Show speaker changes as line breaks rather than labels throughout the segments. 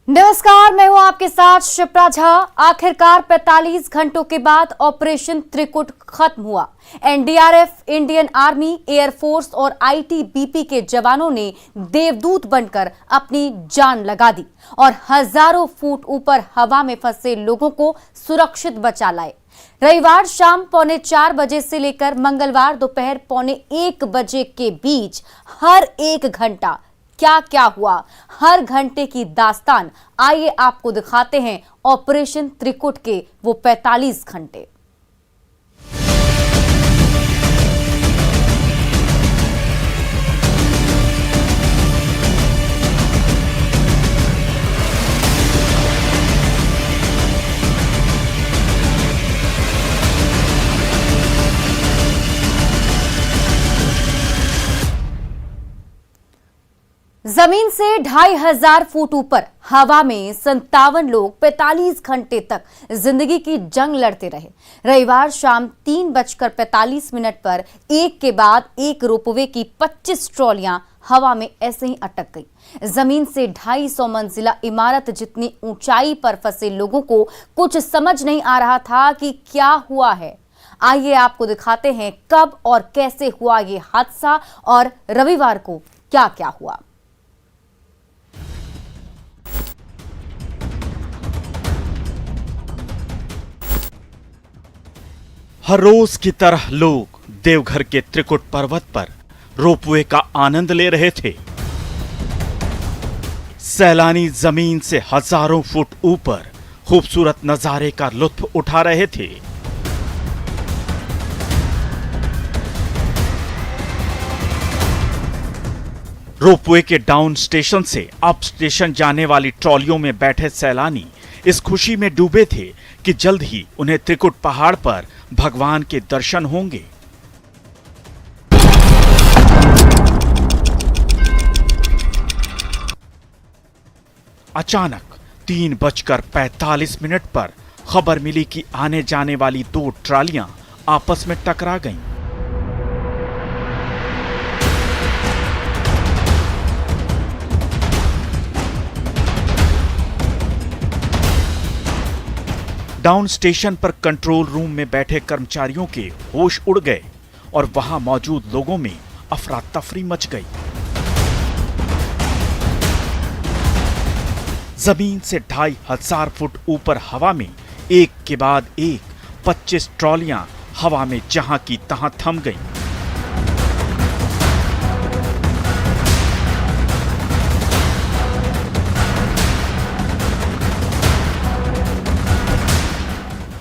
नमस्कार, मैं हूं आपके साथ शिप्रा झा। आखिरकार 45 घंटों के बाद ऑपरेशन त्रिकुट खत्म हुआ। एनडीआरएफ, इंडियन आर्मी, एयरफोर्स और आईटीबीपी के जवानों ने देवदूत बनकर अपनी जान लगा दी और हजारों फुट ऊपर हवा में फंसे लोगों को सुरक्षित बचा लाए। रविवार शाम 3:45 बजे से लेकर मंगलवार दोपहर 1:15 बजे के बीच हर एक घंटा क्या क्या हुआ, हर घंटे की दास्तान आइए आपको दिखाते हैं ऑपरेशन त्रिकुट के वो 45 घंटे। जमीन से 2500 फुट ऊपर हवा में 57 लोग 45 घंटे तक जिंदगी की जंग लड़ते रहे। रविवार शाम 3:45 पर एक के बाद एक रोपवे की 25 ट्रॉलियां हवा में ऐसे ही अटक गई। जमीन से 250 मंजिला इमारत जितनी ऊंचाई पर फंसे लोगों को कुछ समझ नहीं आ रहा था कि क्या हुआ है। आइए आपको दिखाते हैं कब और कैसे हुआ ये हादसा और रविवार को क्या क्या हुआ।
हर रोज की तरह लोग देवघर के त्रिकुट पर्वत पर रोपवे का आनंद ले रहे थे। सैलानी जमीन से हजारों फुट ऊपर खूबसूरत नजारे का लुत्फ उठा रहे थे। रोपवे के डाउन स्टेशन से अप स्टेशन जाने वाली ट्रॉलियों में बैठे सैलानी इस खुशी में डूबे थे कि जल्द ही उन्हें त्रिकुट पहाड़ पर भगवान के दर्शन होंगे। अचानक 3:45 पर खबर मिली कि आने जाने वाली 2 ट्रालियां आपस में टकरा गईं। डाउन स्टेशन पर कंट्रोल रूम में बैठे कर्मचारियों के होश उड़ गए और वहां मौजूद लोगों में अफरा तफरी मच गई। जमीन से 2500 फुट ऊपर हवा में एक के बाद एक 25 ट्रॉलियां हवा में जहां की तहां थम गईं।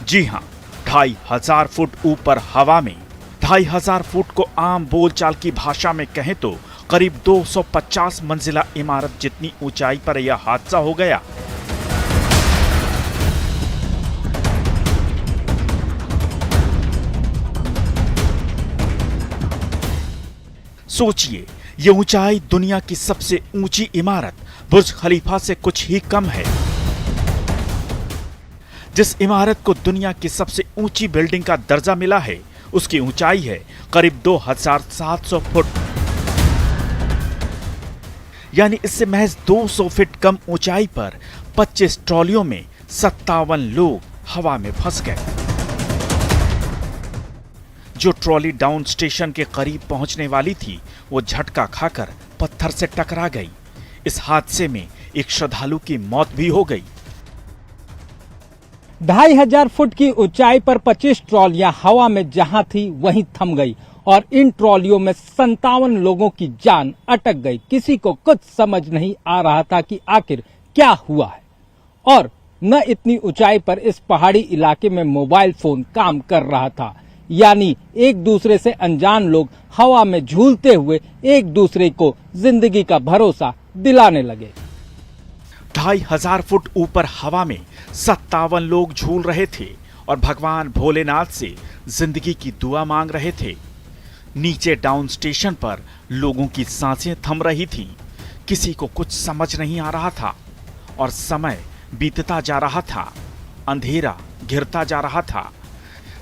जी हां, 2500 फुट ऊपर हवा में 2500 फुट को आम बोलचाल की भाषा में कहें तो करीब 250 मंजिला इमारत जितनी ऊंचाई पर यह हादसा हो गया। सोचिए, ये ऊंचाई दुनिया की सबसे ऊंची इमारत बुर्ज खलीफा से कुछ ही कम है। जिस इमारत को दुनिया की सबसे ऊंची बिल्डिंग का दर्जा मिला है, उसकी ऊंचाई है करीब 2700 फुट, यानी इससे महज 200 फीट कम ऊंचाई पर 25 ट्रॉलियों में 57 लोग हवा में फंस गए। जो ट्रॉली डाउन स्टेशन के करीब पहुंचने वाली थी, वो झटका खाकर पत्थर से टकरा गई। इस हादसे में एक श्रद्धालु की मौत भी हो गई।
2500 फुट की ऊंचाई पर 25 ट्रॉलियां हवा में जहां थी वहीं थम गई और इन ट्रॉलियों में 57 लोगों की जान अटक गई। किसी को कुछ समझ नहीं आ रहा था कि आखिर क्या हुआ है और न इतनी ऊंचाई पर इस पहाड़ी इलाके में मोबाइल फोन काम कर रहा था, यानी एक दूसरे से अनजान लोग हवा में झूलते हुए एक दूसरे को जिंदगी का भरोसा दिलाने लगे।
2500 फुट ऊपर हवा में 57 लोग झूल रहे थे और भगवान भोलेनाथ से जिंदगी की दुआ मांग रहे थे। नीचे डाउन स्टेशन पर लोगों की सांसें थम रही थीं। किसी को कुछ समझ नहीं आ रहा था और समय बीतता जा रहा था। अंधेरा घिरता जा रहा था।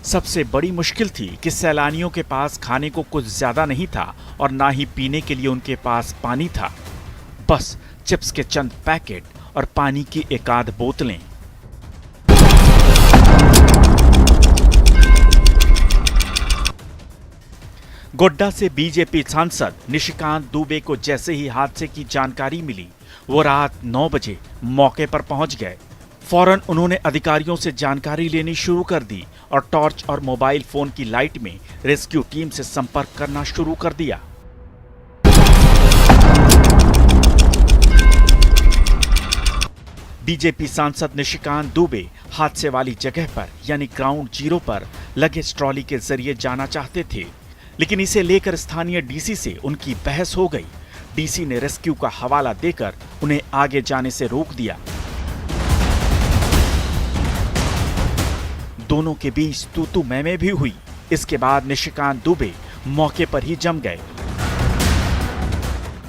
सबसे बड़ी मुश्किल थी कि सैलानियों के पास खाने को कुछ ज्यादा नहीं था और ना ही पीने के लिए उनके पास पानी था। बस चिप्स के चंद पैकेट और पानी की एकाध बोतलें। गोड्डा से बीजेपी सांसद निशिकांत दुबे को जैसे ही हादसे की जानकारी मिली, वो रात 9 बजे मौके पर पहुंच गए। फौरन उन्होंने अधिकारियों से जानकारी लेनी शुरू कर दी और टॉर्च और मोबाइल फोन की लाइट में रेस्क्यू टीम से संपर्क करना शुरू कर दिया। बीजेपी सांसद निशिकांत दुबे हादसे वाली जगह पर यानी ग्राउंड जीरो पर लगे ट्रॉली के जरिए जाना चाहते थे, लेकिन इसे लेकर स्थानीय डीसी से उनकी बहस हो गई। डीसी ने रेस्क्यू का हवाला देकर उन्हें आगे जाने से रोक दिया। दोनों के बीच तू-तू मैं-मैं भी हुई। इसके बाद निशिकांत दुबे मौके पर ही जम गए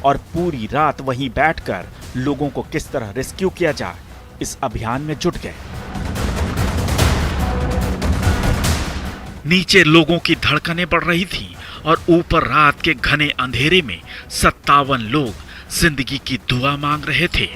और पूरी रात वहीं बैठकर लोगों को किस तरह रेस्क्यू किया जाए इस अभियान में जुट गए। नीचे लोगों की धड़कनें बढ़ रही थी और ऊपर रात के घने अंधेरे में 57 लोग जिंदगी की दुआ मांग रहे थे।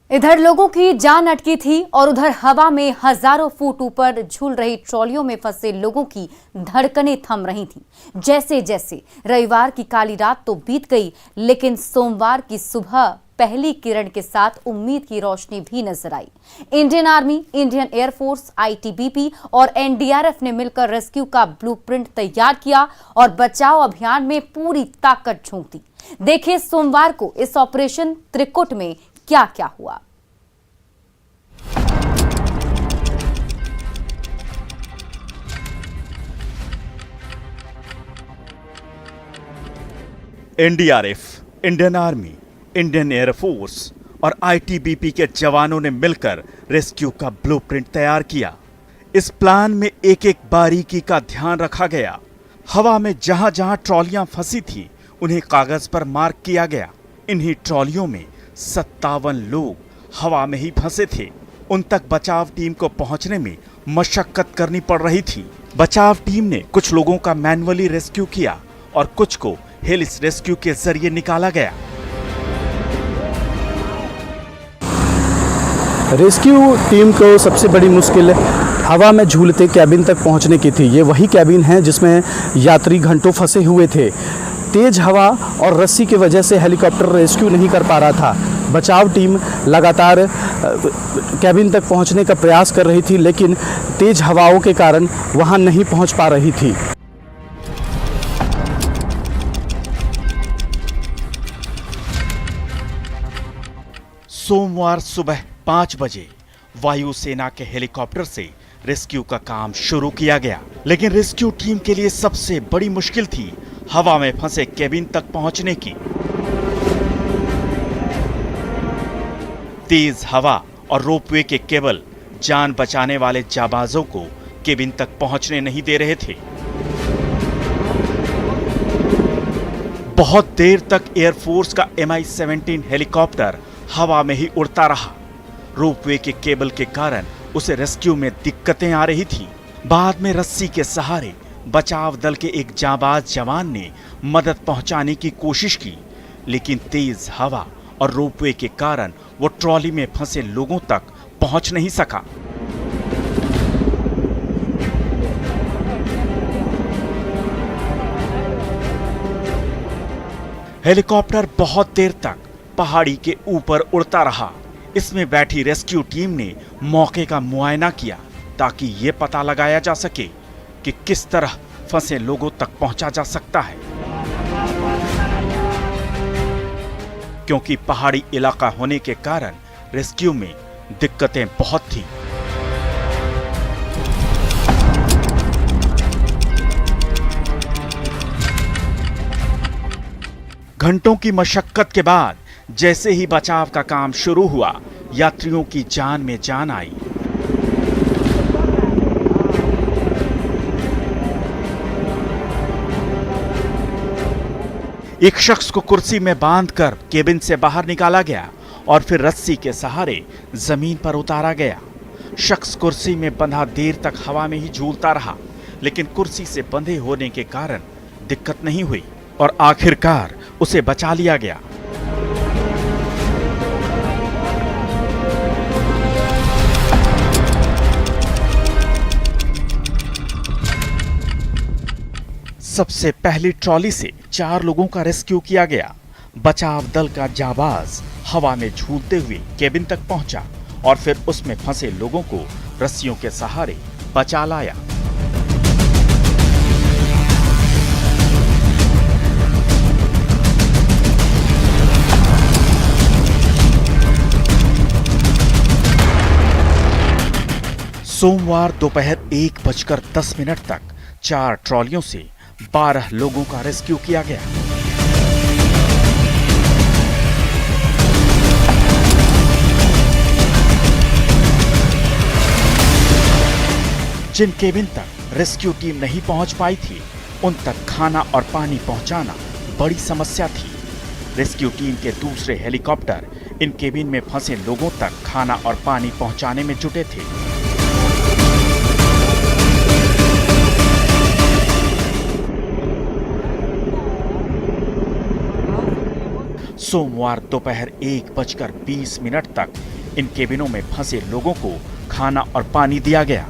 इधर लोगों की जान अटकी थी और उधर हवा में हजारों फुट ऊपर झूल रही ट्रॉलियों में फंसे लोगों की धड़कनें थम रही थीं। जैसे जैसे रविवार की काली रात तो बीत गई, लेकिन सोमवार की सुबह पहली किरण के साथ उम्मीद की रोशनी भी नजर आई। Indian army, Indian air force, ITBP और एनडीआरएफ ने मिलकर रेस्क्यू का ब्लूप्रिंट तैयार किया और बचाव अभियान में पूरी ताकत झोंक दी। देखिए सोमवार को इस ऑपरेशन त्रिकुट में क्या क्या हुआ।
NDRF, Indian army, Indian air force और आईटीबीपी के जवानों ने मिलकर रेस्क्यू का ब्लूप्रिंट तैयार किया। इस प्लान में एक एक बारीकी का ध्यान रखा गया। हवा में जहां जहां ट्रॉलियां फंसी थी उन्हें कागज पर मार्क किया गया। इन्हीं ट्रॉलियों में 57 लोग हवा में ही फंसे थे। उन तक बचाव टीम को पहुंचने में मशक्कत करनी पड़ रही थी। बचाव टीम ने कुछ लोगों का मैन्युअली रेस्क्यू किया और कुछ को हेलिस रेस्क्यू के जरिए निकाला गया।
रेस्क्यू टीम को सबसे बड़ी मुश्किल हवा में झूलते कैबिन तक पहुंचने की थी। ये वही कैबिन है जिसमें यात्री घंटों फंसे हुए थे। तेज हवा और रस्सी की वजह से हेलीकॉप्टर रेस्क्यू नहीं कर पा रहा था। बचाव टीम लगातार कैबिन तक पहुंचने का प्रयास कर रही थी, लेकिन तेज हवाओं के कारण वहां नहीं पहुंच पा रही थी।
सोमवार सुबह 5 बजे वायुसेना के हेलीकॉप्टर से रेस्क्यू का काम शुरू किया गया, लेकिन रेस्क्यू टीम के लिए सबसे बड़ी मुश्किल थी हवा में फंसे केबिन तक पहुंचने की। तेज हवा और रोपवे के केबल जान बचाने वाले जाबाजों को केबिन तक पहुंचने नहीं दे रहे थे। बहुत देर तक एयरफोर्स का MI-17 हेलीकॉप्टर हवा में ही उड़ता रहा। रोपवे के केबल के कारण उसे रेस्क्यू में दिक्कतें आ रही थी। बाद में रस्सी के सहारे बचाव दल के एक जाबाज जवान ने मदद पहुंचाने की कोशिश की, लेकिन तेज हवा और रोपवे के कारण वो ट्रॉली में फंसे लोगों तक पहुंच नहीं सका। हेलीकॉप्टर बहुत देर तक पहाड़ी के ऊपर उड़ता रहा। इसमें बैठी रेस्क्यू टीम ने मौके का मुआयना किया ताकि ये पता लगाया जा सके कि किस तरह फंसे लोगों तक पहुंचा जा सकता है, क्योंकि पहाड़ी इलाका होने के कारण रेस्क्यू में दिक्कतें बहुत थी। घंटों की मशक्कत के बाद जैसे ही बचाव का काम शुरू हुआ, यात्रियों की जान में जान आई। एक शख्स को कुर्सी में बांधकर केबिन से बाहर निकाला गया और फिर रस्सी के सहारे जमीन पर उतारा गया। शख्स कुर्सी में बंधा देर तक हवा में ही झूलता रहा, लेकिन कुर्सी से बंधे होने के कारण दिक्कत नहीं हुई और आखिरकार उसे बचा लिया गया। सबसे पहली ट्रॉली से 4 लोगों का रेस्क्यू किया गया। बचाव दल का जाबाज हवा में झूलते हुए केबिन तक पहुंचा और फिर उसमें फंसे लोगों को रस्सियों के सहारे बचा लाया। सोमवार दोपहर 1:10 तक 4 ट्रॉलियों से 12 लोगों का रेस्क्यू किया गया। जिन केबिन तक रेस्क्यू टीम नहीं पहुंच पाई थी, उन तक खाना और पानी पहुंचाना बड़ी समस्या थी। रेस्क्यू टीम के दूसरे हेलीकॉप्टर इन केबिन में फंसे लोगों तक खाना और पानी पहुंचाने में जुटे थे। सोमवार दोपहर 1:20 तक इन केबिनों में फंसे लोगों को खाना और पानी दिया गया।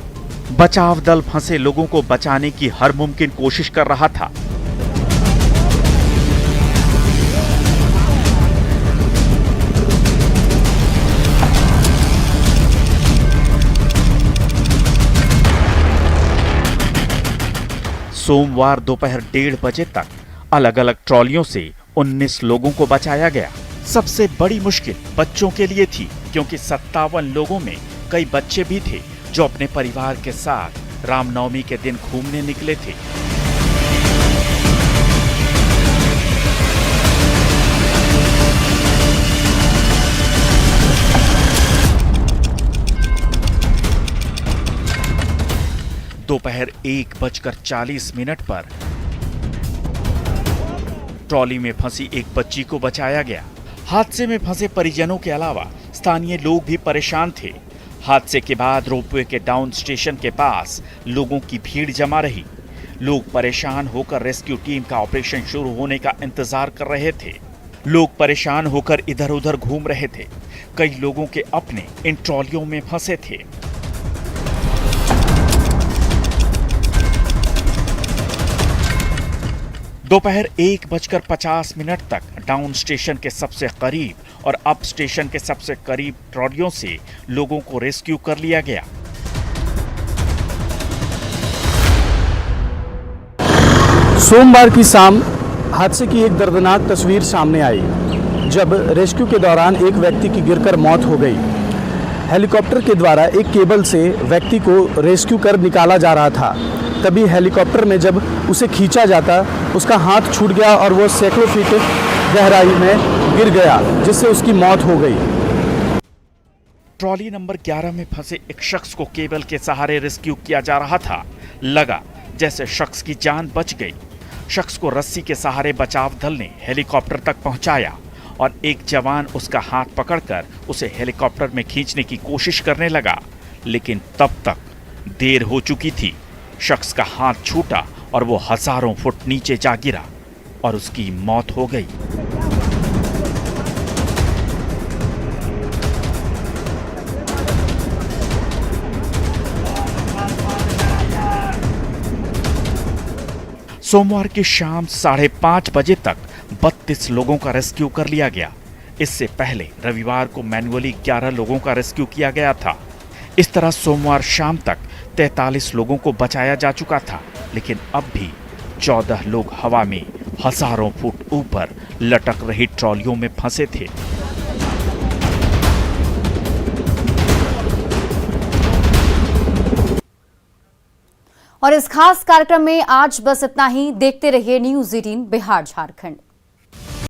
बचाव दल फंसे लोगों को बचाने की हर मुमकिन कोशिश कर रहा था। सोमवार दोपहर 1:30 बजे तक अलग अलग ट्रॉलियों से 19 लोगों को बचाया गया। सबसे बड़ी मुश्किल बच्चों के लिए थी, क्योंकि 57 लोगों में कई बच्चे भी थे जो अपने परिवार के साथ रामनवमी के दिन घूमने निकले थे। दोपहर 1:40 पर ट्रॉली में फंसी एक बच्ची को बचाया गया। हादसे में फंसे परिजनों के अलावा स्थानीय लोग भी परेशान थे। हादसे के बाद रोपवे के डाउन स्टेशन के पास लोगों की भीड़ जमा रही। लोग परेशान होकर रेस्क्यू टीम का ऑपरेशन शुरू होने का इंतजार कर रहे थे। लोग परेशान होकर इधर उधर घूम रहे थे। कई लोगों के अपने इन ट्रॉलियों में फंसे थे। दोपहर 1:50 तक डाउन स्टेशन के सबसे करीब और अप स्टेशन के सबसे करीब ट्रॉलियों से लोगों को रेस्क्यू कर लिया गया।
सोमवार की शाम हादसे की एक दर्दनाक तस्वीर सामने आई, जब रेस्क्यू के दौरान एक व्यक्ति की गिरकर मौत हो गई। हेलीकॉप्टर के द्वारा एक केबल से व्यक्ति को रेस्क्यू कर निकाला जा रहा था। तभी हेलीकॉप्टर में जब उसे खींचा जाता, उसका हाथ छूट गया और वो सैकड़ों फीट गहराई में गिर गया, जिससे उसकी मौत हो गई।
ट्रॉली नंबर 11 में फंसे एक शख्स को केबल के सहारे रेस्क्यू किया जा रहा था। लगा जैसे शख्स की जान बच गई। शख्स को रस्सी के सहारे बचाव दल ने हेलीकॉप्टर तक पहुंचाया और एक जवान उसका हाथ पकड़कर उसे हेलीकॉप्टर में खींचने की कोशिश करने लगा, लेकिन तब तक देर हो चुकी थी। शख्स का हाथ छूटा और वो हजारों फुट नीचे जा गिरा और उसकी मौत हो गई। सोमवार की शाम 5:30 बजे तक 32 लोगों का रेस्क्यू कर लिया गया। इससे पहले रविवार को मैन्युअली 11 लोगों का रेस्क्यू किया गया था। इस तरह सोमवार शाम तक 43 लोगों को बचाया जा चुका था, लेकिन अब भी 14 लोग हवा में हजारों फुट ऊपर लटक रही ट्रॉलियों में फंसे थे।
और इस खास कार्यक्रम में आज बस इतना ही। देखते रहिए न्यूज़ 18 बिहार झारखंड।